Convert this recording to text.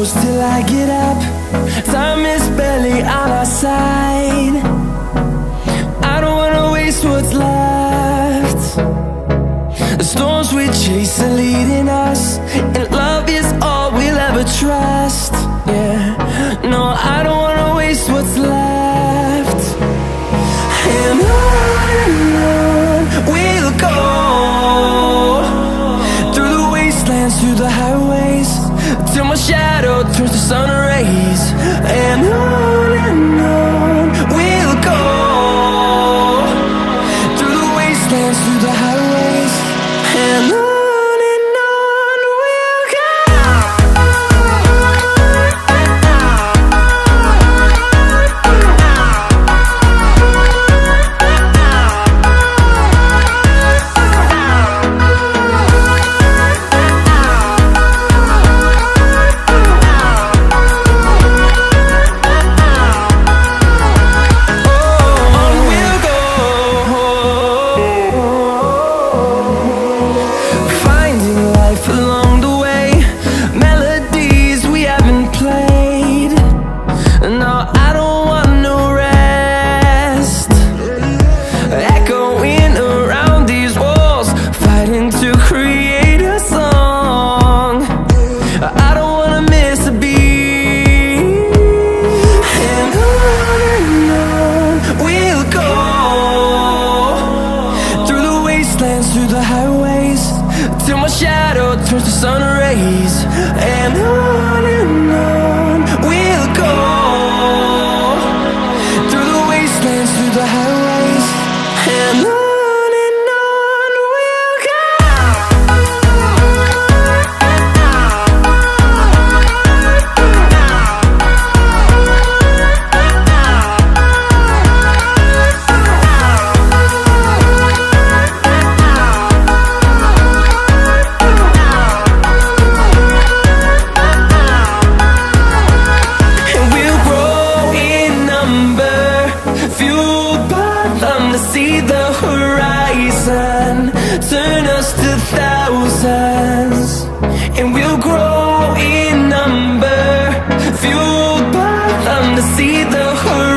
close till I get up. Time is barely on our side. I don't wanna waste what's left. The storms we chase are leading us, and love is all we'll ever trust. Yeah, no, I don't wanna waste what's left. And on we'll go, through the wastelands, through the highways, till my shadow turns to sun rays. And on we'll go, through the wastelands, through the highways, and on. Through the highways, till my shadow turns to sun rays. And on we'll go, through the wastelands, through the highways, and on. See the horizon turn us to thousands, and we'll grow in number, fueled by them to see the horizon.